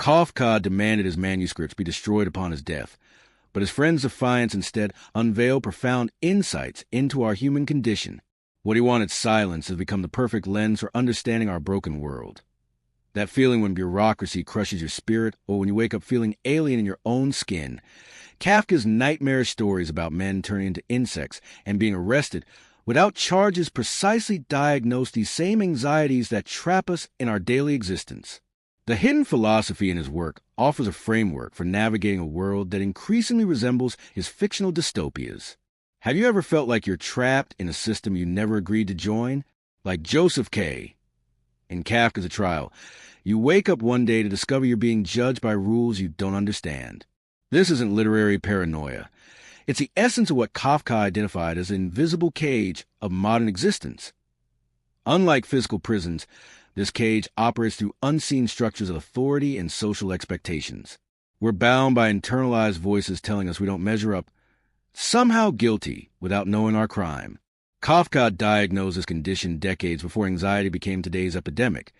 Kafka demanded his manuscripts be destroyed upon his death, but his friend's defiance instead unveiled profound insights into our human condition. What he wanted silenced has become the perfect lens for understanding our broken world. That feeling when bureaucracy crushes your spirit, or when you wake up feeling alien in your own skin. Kafka's nightmarish stories about men turning into insects and being arrested without charges precisely diagnose these same anxieties that trap us in our daily existence. The hidden philosophy in his work offers a framework for navigating a world that increasingly resembles his fictional dystopias. Have you ever felt like you're trapped in a system you never agreed to join? Like Joseph K. in Kafka's A Trial, you wake up one day to discover you're being judged by rules you don't understand. This isn't literary paranoia. It's the essence of what Kafka identified as the invisible cage of modern existence. Unlike physical prisons, this cage operates through unseen structures of authority and social expectations. We're bound by internalized voices telling us we don't measure up, somehow guilty without knowing our crime. Kafka diagnosed this condition decades before anxiety became today's epidemic.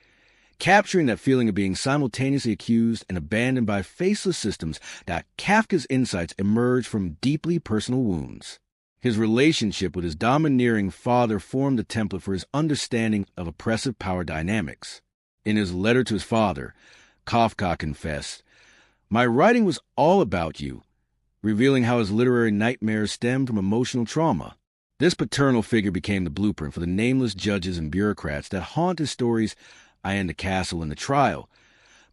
Capturing that feeling of being simultaneously accused and abandoned by faceless systems, that Kafka's insights emerged from deeply personal wounds. His relationship with his domineering father formed a template for his understanding of oppressive power dynamics. In his letter to his father, Kafka confessed, "My writing was all about you," revealing how his literary nightmares stemmed from emotional trauma. This paternal figure became the blueprint for the nameless judges and bureaucrats that haunt his stories I Am the Castle and The Trial.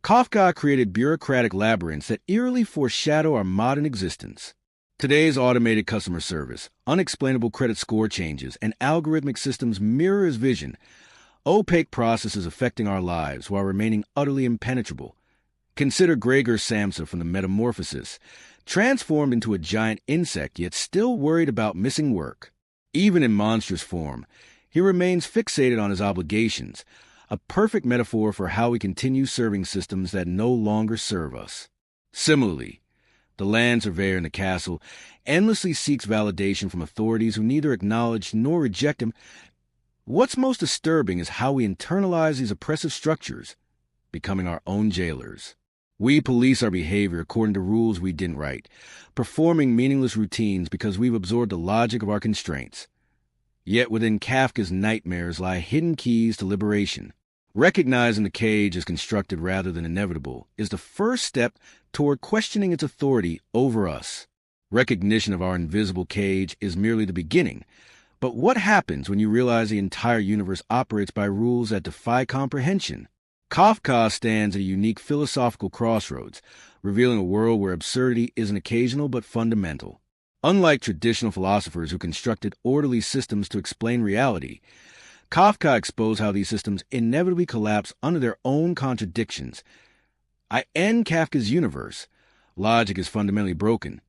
Kafka created bureaucratic labyrinths that eerily foreshadow our modern existence. Today's automated customer service, unexplainable credit score changes, and algorithmic systems mirror his vision, opaque processes affecting our lives while remaining utterly impenetrable. Consider Gregor Samsa from the Metamorphosis, transformed into a giant insect yet still worried about missing work. Even in monstrous form, he remains fixated on his obligations, a perfect metaphor for how we continue serving systems that no longer serve us. Similarly, the land surveyor in the castle endlessly seeks validation from authorities who neither acknowledge nor reject him. What's most disturbing is how we internalize these oppressive structures, becoming our own jailers. We police our behavior according to rules we didn't write, performing meaningless routines because we've absorbed the logic of our constraints. Yet within Kafka's nightmares lie hidden keys to liberation. Recognizing the cage as constructed rather than inevitable is the first step toward questioning its authority over us. Recognition of our invisible cage is merely the beginning. But what happens when you realize the entire universe operates by rules that defy comprehension? Kafka stands at a unique philosophical crossroads, revealing a world where absurdity isn't occasional but fundamental. Unlike traditional philosophers who constructed orderly systems to explain reality, Kafka exposed how these systems inevitably collapse under their own contradictions. In Kafka's universe, logic is fundamentally broken,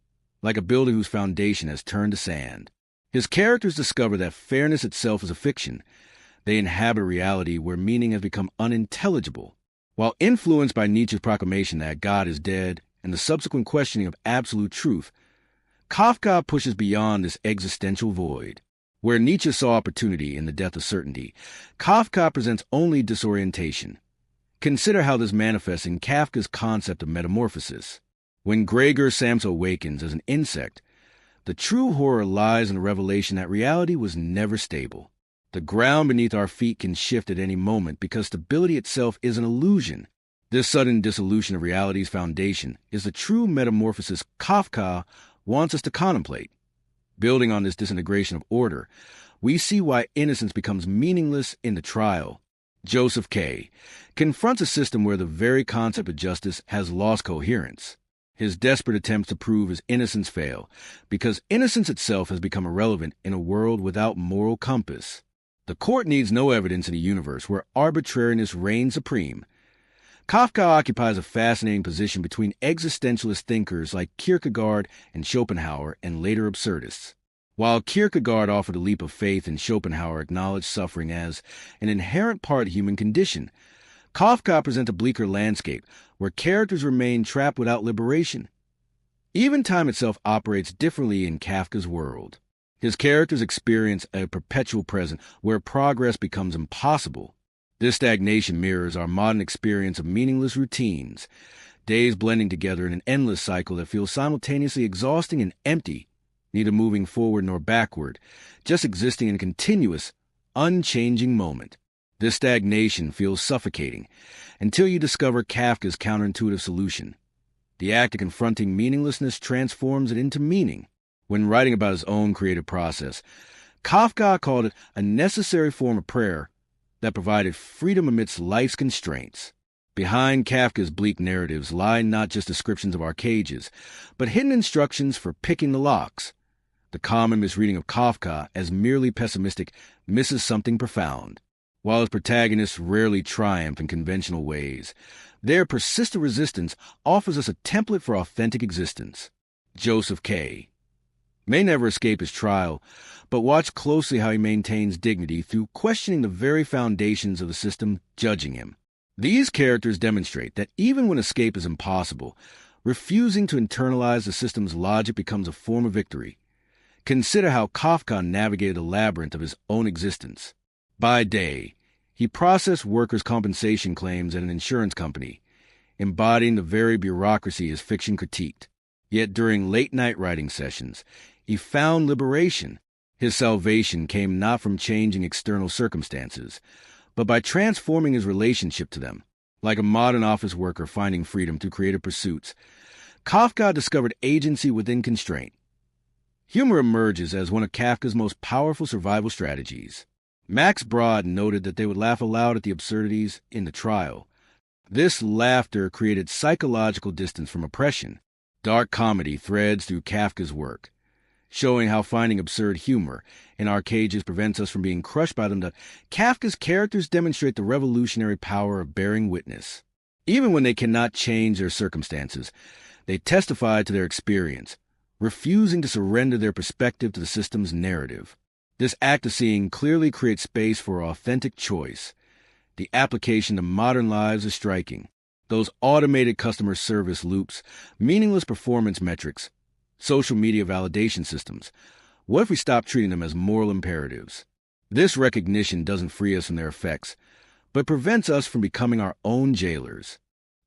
like a building whose foundation has turned to sand. His characters discover that fairness itself is a fiction. They inhabit a reality where meaning has become unintelligible. While influenced by Nietzsche's proclamation that God is dead and the subsequent questioning of absolute truth, Kafka pushes beyond this existential void. Where Nietzsche saw opportunity in the death of certainty, Kafka presents only disorientation. Consider how this manifests in Kafka's concept of metamorphosis. When Gregor Samsa awakens as an insect, the true horror lies in the revelation that reality was never stable. The ground beneath our feet can shift at any moment because stability itself is an illusion. This sudden dissolution of reality's foundation is the true metamorphosis Kafka wants us to contemplate. Building on this disintegration of order, we see why innocence becomes meaningless in The Trial. Joseph K. confronts a system where the very concept of justice has lost coherence. His desperate attempts to prove his innocence fail, because innocence itself has become irrelevant in a world without moral compass. The court needs no evidence in a universe where arbitrariness reigns supreme. Kafka occupies a fascinating position between existentialist thinkers like Kierkegaard and Schopenhauer and later absurdists. While Kierkegaard offered a leap of faith and Schopenhauer acknowledged suffering as an inherent part of the human condition, Kafka presents a bleaker landscape where characters remain trapped without liberation. Even time itself operates differently in Kafka's world. His characters experience a perpetual present where progress becomes impossible. This stagnation mirrors our modern experience of meaningless routines. days blending together in an endless cycle that feels simultaneously exhausting and empty, neither moving forward nor backward, just existing in a continuous, unchanging moment. This stagnation feels suffocating until you discover Kafka's counterintuitive solution. The act of confronting meaninglessness transforms it into meaning. When writing about his own creative process, Kafka called it a necessary form of prayer that provided freedom amidst life's constraints. Behind Kafka's bleak narratives lie not just descriptions of our cages, but hidden instructions for picking the locks. The common misreading of Kafka as merely pessimistic misses something profound. While his protagonists rarely triumph in conventional ways, their persistent resistance offers us a template for authentic existence. Joseph K. may never escape his trial, but watch closely how he maintains dignity through questioning the very foundations of the system judging him. These characters demonstrate that even when escape is impossible, refusing to internalize the system's logic becomes a form of victory. Consider how Kafka navigated the labyrinth of his own existence. By day, he processed workers' compensation claims at an insurance company, embodying the very bureaucracy his fiction critiqued. Yet during late-night writing sessions, he found liberation. His salvation came not from changing external circumstances, but by transforming his relationship to them. Like a modern office worker finding freedom through creative pursuits, Kafka discovered agency within constraint. Humor emerges as one of Kafka's most powerful survival strategies. Max Brod noted that they would laugh aloud at the absurdities in the trial. This laughter created psychological distance from oppression. Dark comedy threads through Kafka's work, showing how finding absurd humor in our cages prevents us from being crushed by them. Kafka's characters demonstrate the revolutionary power of bearing witness. Even when they cannot change their circumstances, they testify to their experience, refusing to surrender their perspective to the system's narrative. This act of seeing clearly creates space for authentic choice. The application to modern lives is striking. Those automated customer service loops, meaningless performance metrics, social media validation systems. What if we stop treating them as moral imperatives? This recognition doesn't free us from their effects, but prevents us from becoming our own jailers.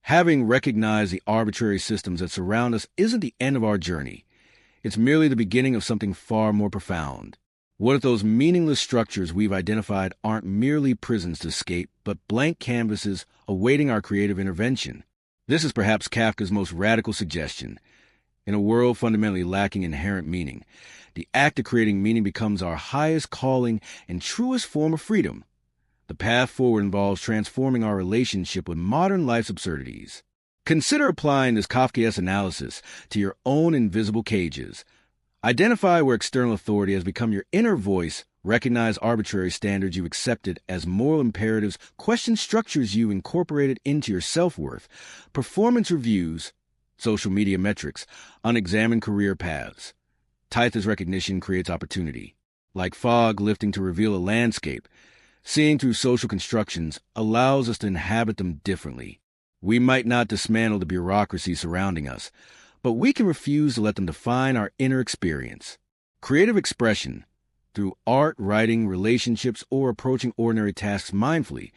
Having recognized the arbitrary systems that surround us isn't the end of our journey. It's merely the beginning of something far more profound. What if those meaningless structures we've identified aren't merely prisons to escape, but blank canvases awaiting our creative intervention? This is perhaps Kafka's most radical suggestion. In a world fundamentally lacking inherent meaning, the act of creating meaning becomes our highest calling and truest form of freedom. The path forward involves transforming our relationship with modern life's absurdities. Consider applying this Kafkaesque analysis to your own invisible cages. Identify where external authority has become your inner voice, recognize arbitrary standards you've accepted as moral imperatives, question structures you incorporated into your self-worth, performance reviews, social media metrics, unexamined career paths. Titha's recognition creates opportunity. Like fog lifting to reveal a landscape, seeing through social constructions allows us to inhabit them differently. We might not dismantle the bureaucracy surrounding us, but we can refuse to let them define our inner experience. Creative expression, through art, writing, relationships, or approaching ordinary tasks mindfully,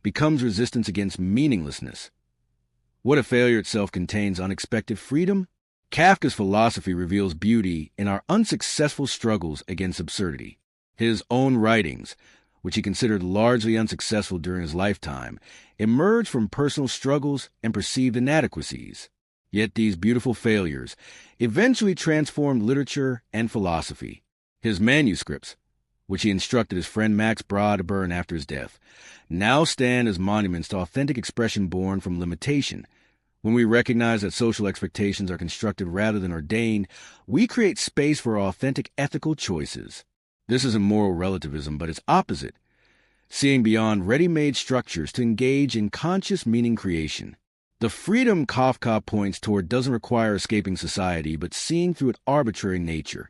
becomes resistance against meaninglessness. What if failure itself contains unexpected freedom? Kafka's philosophy reveals beauty in our unsuccessful struggles against absurdity. His own writings, which he considered largely unsuccessful during his lifetime, emerged from personal struggles and perceived inadequacies. Yet these beautiful failures eventually transformed literature and philosophy. His manuscripts, which he instructed his friend Max Brod to burn after his death, now stand as monuments to authentic expression born from limitation. When we recognize that social expectations are constructed rather than ordained, we create space for authentic ethical choices. This isn't moral relativism, but its opposite, seeing beyond ready-made structures to engage in conscious meaning creation. The freedom Kafka points toward doesn't require escaping society, but seeing through its arbitrary nature.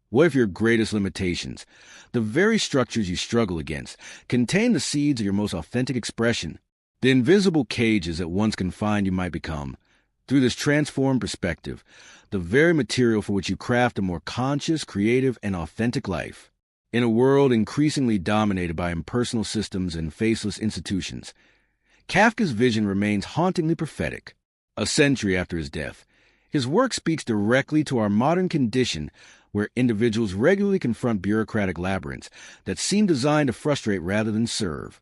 What if your greatest limitations, the very structures you struggle against, contain the seeds of your most authentic expression? The invisible cages that once confined you might become, through this transformed perspective, the very material for which you craft a more conscious, creative, and authentic life. In a world increasingly dominated by impersonal systems and faceless institutions, Kafka's vision remains hauntingly prophetic. a century after his death. His work speaks directly to our modern condition, where individuals regularly confront bureaucratic labyrinths that seem designed to frustrate rather than serve.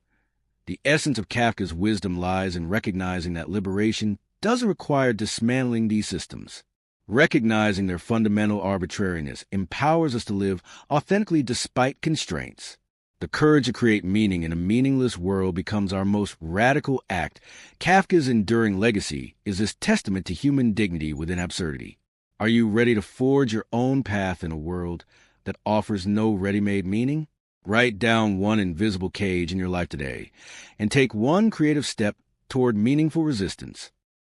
The essence of Kafka's wisdom lies in recognizing that liberation doesn't require dismantling these systems. Recognizing their fundamental arbitrariness empowers us to live authentically despite constraints. The courage to create meaning in a meaningless world becomes our most radical act. Kafka's enduring legacy is this testament to human dignity within absurdity. Are you ready to forge your own path in a world that offers no ready-made meaning? Write down one invisible cage in your life today and take one creative step toward meaningful resistance.